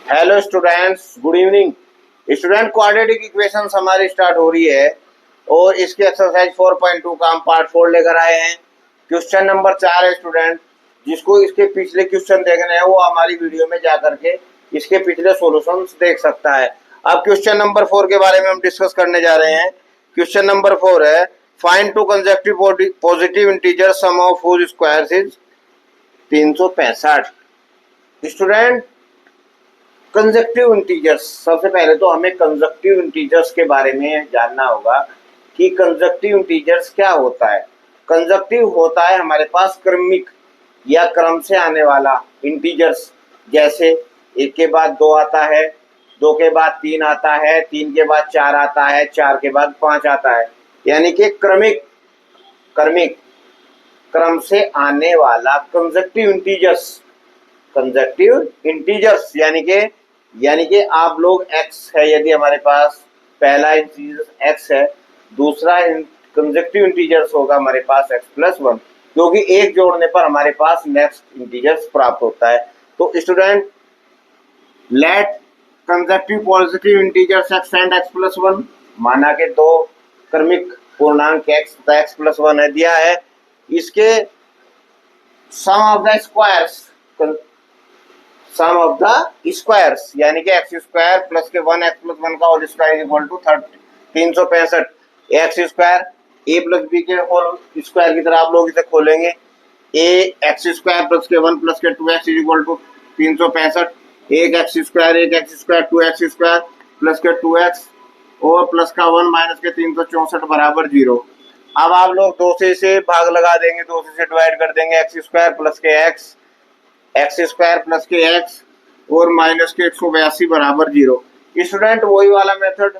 Hello students, good evening. Student, quadratic equations हमारी start हो रही है और इसके एक्सरसाइज 4.2 का हम पार्ट 4 लेकर आए हैं। क्वेश्चन नंबर 4 है स्टूडेंट। जिसको इसके पिछले क्वेश्चन देखने हैं वो हमारी वीडियो में जा करके इसके पिछले सॉल्यूशंस देख सकता है। अब क्वेश्चन नंबर 4 के बारे में हम डिस्कस करने जा रहे हैं। क्वेश्चन नंबर 4 है, find two consecutive positive integer sum of whose squares is 365। Student, conjunctive integers, सबसे पहले तो हमें कंजक्टिव इंटीजर्स के बारे में जानना होगा कि कंजक्टिव इंटीजर्स क्या होता है। कंजक्टिव होता है हमारे पास क्रमिक या क्रम से आने वाला इंटीजर्स, जैसे एक के बाद दो आता है, दो के बाद तीन आता है, तीन के बाद चार आता है, चार के बाद पांच आता है, यानी कि क्रमिक क्रमिक क्रम से आने वाला कंजक्टिव इंटीजर्स। कंजक्टिव इंटीजर्स यानी कि आप लोग x है, यदि हमारे पास पहला इंटीजर x है, दूसरा कंजक्टिव इंटीजर्स होगा हमारे पास x+1, क्योंकि एक जोड़ने पर हमारे पास नेक्स्ट इंटीजर्स प्राप्त होता है। तो student, let consecutive positive integers x and x+1, माना के दो क्रमिक पूर्णांक x तथा x+1 है दिया है। इसके सम ऑफ द स्क्वायर्स यानी कि एक्स स्क्वायर प्लस के 1x+1 का whole square equal to 365। X square A plus B के होल स्क्वायर की तरह आप लोग इसे खोलेंगे। ए एक्स स्क्वायर प्लस के 1 प्लस के 2x इक्वल टू 365। एक x square 2x square plus के 2x और प्लस का 1 माइनस के 364 बराबर 0। अब आप लोग दो से इसे भाग लगा देंगे, दो से डिवाइड कर देंगे। एक्स स्क्वायर प्लस के एक्स स्क्वायर प्लस के एक्स और माइनस के 182 बराबर 0। स्टूडेंट, वही वाला मेथड,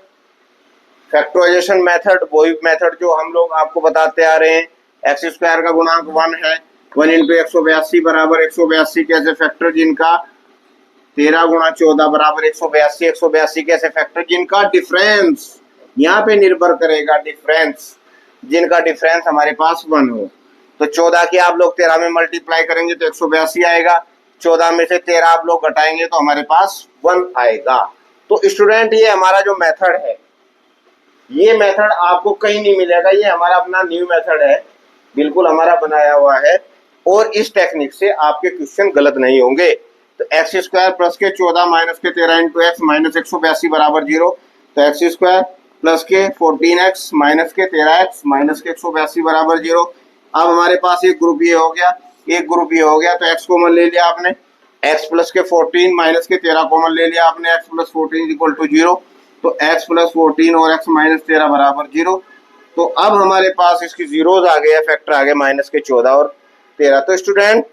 फैक्टराइजेशन मेथड, वही मेथड जो हम लोग आपको बताते आ रहे हैं। एक्स स्क्वायर का गुणांक 1 है, 1 इंटू 182 बराबर 182 के ऐसे फैक्टर जिनका 13 गुणा 14 बराबर 182, 182 के ऐसे फैक्टर जिनका डिफरेंस यहाँ पे निर्भर करेगा, डिफरेंस जिनका डिफरेंस हमारे पास 1 हो। तो 14 की आप लोग 13 में मल्टीप्लाई करेंगे तो 182 आएगा। 14 में से 13 आप लोग घटाएंगे तो हमारे पास 1 आएगा। तो स्टूडेंट, ये हमारा जो मेथड है, ये मेथड आपको कहीं नहीं मिलेगा, ये हमारा अपना न्यू मेथड है, बिल्कुल हमारा बनाया हुआ है। और इस टेक्निक से आपके क्वेश्चन गलत नहीं होंगे। तो एक्स स्क्वायर प्लस के 14 माइनस के 13 इंटू एक्स माइनस 182 बराबर 0। तो एक्स स्क्वायर प्लस के 14x माइनस के 13x माइनस के 182 बराबर 0। अब हमारे पास एक ग्रुप ये हो गया, एक ग्रुप ये हो गया, तो x कॉमन ले लिया आपने, x प्लस के 14 माइनस के 13 कॉमन ले लिया आपने, x प्लस 14 इक्वल टू 0। तो x प्लस 14 और x माइनस 13 बराबर 0। तो अब हमारे पास इसकी जीरोज आ गए, फैक्टर आ गए माइनस के 14 और 13। तो स्टूडेंट,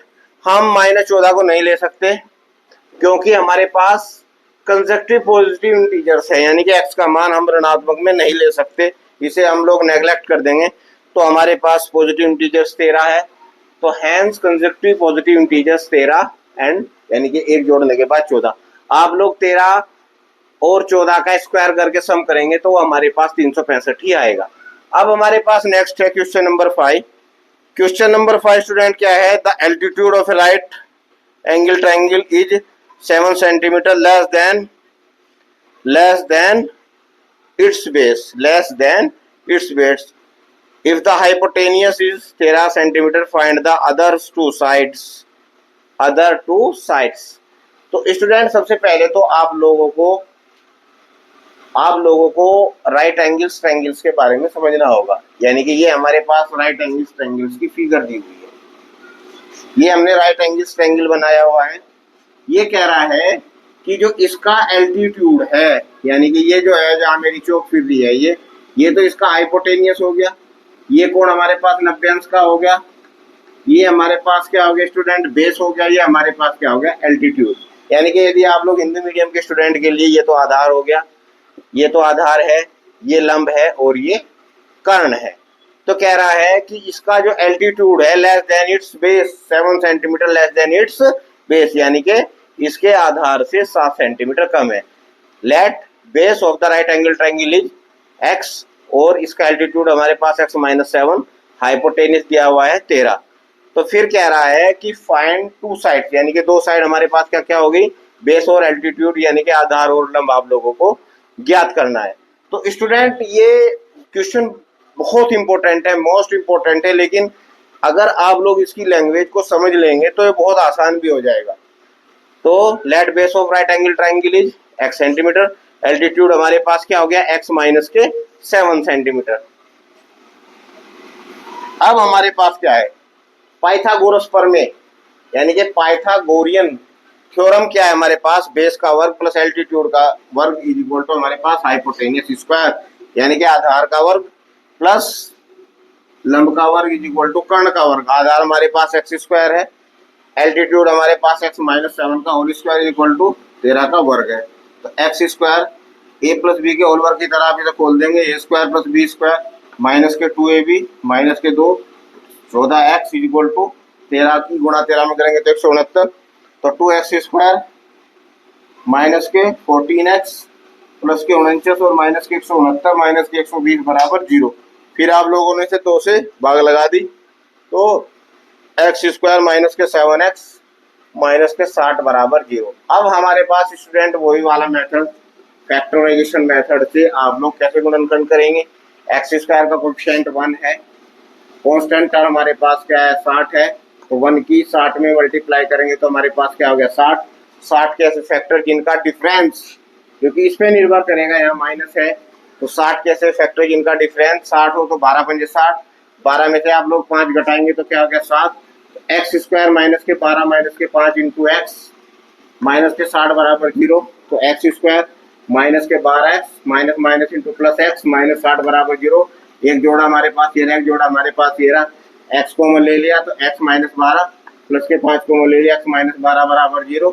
हम माइनस 14 को नहीं ले सकते क्योंकि हमारे पास कंजक्टिव पॉजिटिव इंटीजर्स है, यानी कि x का मान हम ऋणात्मक में नहीं ले सकते, इसे हम लोग नेग्लेक्ट कर देंगे। तो हमारे पास पॉजिटिव इंटीजर्स 13 है, तो hence consecutive positive integers 13 and यानी कि एक जोड़ने के बाद 14। आप लोग 13 और 14 का स्क्वायर करके सम करेंगे तो हमारे पास 365 ही आएगा। अब हमारे पास नेक्स्ट है question number 5। Question number 5 student क्या है, the altitude of A right angle triangle is 7 centimetre less than its base. If the hypotenuse is 13 centimeter, find the other two sides. तो स्टूडेंट, सबसे पहले तो आप लोगों को राइट एंगल्स ट्रायंगल्स के बारे में समझना होगा। यानी कि ये हमारे पास राइट एंगल्स ट्रायंगल्स की फिगर दी हुई है, ये हमने राइट एंगल्स ट्रायंगल बनाया हुआ है। ये कह रहा है कि जो इसका एल्टीट्यूड है, यानी कि ये जो है जहाँ मेरी चौक फिर रही है, ये तो इसका हाइपोटेनियस हो गया, ये कोण हमारे पास 90 अंश का हो गया, ये हमारे पास क्या हो गया स्टूडेंट, बेस हो गया, ये हमारे पास क्या हो गया, एल्टीट्यूड। यानी कि यदि आप लोग हिंदी मीडियम के स्टूडेंट के लिए ये तो आधार हो गया, ये तो आधार है, ये लंब है और ये कर्ण है। तो कह रहा है कि इसका जो एल्टीट्यूड है less than its base, 7 centimetre less than its base, यानी कि इसके आधार से 7 सेंटीमीटर कम है। Let base of the right angle triangle is x और इसका एल्टीट्यूड हमारे पास x माइनस 7, हाइपोटेनियस दिया हुआ है 13। तो फिर कह रहा है कि फाइंड टू साइड्स, यानी कि दो साइड हमारे पास क्या क्या होगी, बेस और एल्टीट्यूड यानी कि आधार और लंब आप लोगों को ज्ञात करना है। तो स्टूडेंट ये क्वेश्चन बहुत इंपॉर्टेंट है, मोस्ट इंपॉर्टेंट है, लेकिन अगर आप लोग इसकी लैंग्वेज को समझ लेंगे तो ये बहुत आसान भी हो जाएगा। तो let base of right angle triangle is x centimetre, altitude हमारे पास क्या हो गया x माइनस के 7 सेंटीमीटर। अब हमारे पास क्या है, पाइथागोरस प्रमेय यानी कि पाइथागोरियन थ्योरम क्या है हमारे पास, बेस का वर्ग प्लस एल्टीट्यूड का वर्ग इज इक्वल टू हमारे पास हाइपोटेनियस स्क्वायर यानी कि आधार का वर्ग प्लस लंब का वर्ग इज इक्वल टू कर्ण का वर्ग। आधार हमारे पास एक्स स्क्वायर है, एल्टीट्यूड हमारे पास x माइनस 7 का whole square is equal to 13 का वर्ग है। तो एक्स स्क्वायर ए प्लस बी के होल वर्ग की तरह आप इसे खोल देंगे, A square plus B square minus के 2ab माइनस के 2 14x इज इक्वल टू 13 की गुणा 13 में करेंगे तो 169, तो 2x स्क्वायर माइनस के 14x प्लस के 49 और माइनस के 169 माइनस के 120 बराबर 0। फिर आप लोगों ने इसे 2 से भाग लगा दी, तो एक्स स्क्वायर माइनस के 7x माइनस के 60 बराबर 0। अब हमारे पास स्टूडेंट वही वाला मेथड फैक्टराइजेशन मेथड से आप लोग कैसे गुणनखंड करेंगे। एक्स स्क्वायर का कोएफिशिएंट 1 है, कांस्टेंट टर्म हमारे पास क्या है 60 है, तो 1 की 60 में मल्टीप्लाई करेंगे तो हमारे पास क्या हो गया 60। 60 के ऐसे फैक्टर जिनका डिफरेंस, क्योंकि इस पे निर्भर करेगा, यहाँ माइनस है, तो 60 के ऐसे फैक्टर जिनका डिफरेंस 60 हो तो 12 पंजे 60, 12 में से आप लोग 5 घटाएंगे तो क्या हो गया 7। एक्स स्क्वायर माइनस के 12 माइनस के 5 इंटू एक्स माइनस के 60 बराबर 0, तो एक्स स्क्वायर माइनस के 12x minus minus into plus x minus 60 बराबर 0। एक जोड़ा हमारे पास ये रहा, एक जोड़ा हमारे पास ये रहा, एक्स कॉमन ले लिया तो एक्स माइनस 12 प्लस के 5 कॉमन ले लिया, एक्स माइनस 12 बराबर 0,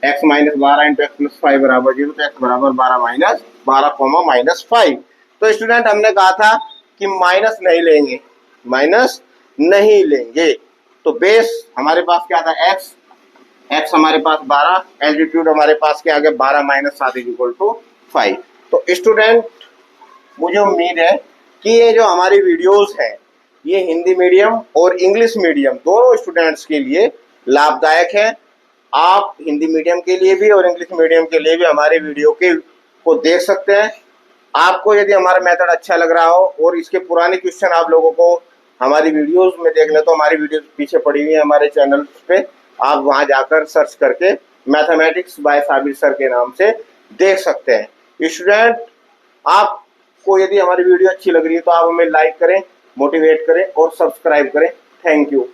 x minus 12 into x plus 5 बराबर 0, तो एक्स बराबर 12 माइनस 12 माइनस 5। तो स्टूडेंट हमने कहा था कि माइनस नहीं लेंगे, माइनस नहीं लेंगे, तो बेस हमारे पास क्या था x, x हमारे पास 12, एल्टीट्यूड हमारे पास क्या आ गया 12 माइनस 7 इज इक्वल टू 5। तो स्टूडेंट मुझे उम्मीद है कि ये जो हमारी वीडियोस हैं ये हिंदी मीडियम और इंग्लिश मीडियम दोनों स्टूडेंट्स के लिए लाभदायक है। आप हिंदी मीडियम के लिए भी और इंग्लिश मीडियम के लिए भी हमारे वीडियो को देख सकते हैं। आपको यदि हमारा मेथड अच्छा लग रहा हो और इसके पुराने क्वेश्चन आप लोगों को हमारी वीडियोस में देख ले, तो हमारी वीडियोस पीछे पड़ी हुई है हमारे चैनल पे, आप वहां जाकर सर्च करके मैथमेटिक्स बाय साबिर सर के नाम से देख सकते हैं। स्टूडेंट आपको यदि हमारी वीडियो अच्छी लग रही है तो आप हमें लाइक करें, मोटिवेट करें और सब्सक्राइब करें। Thank you.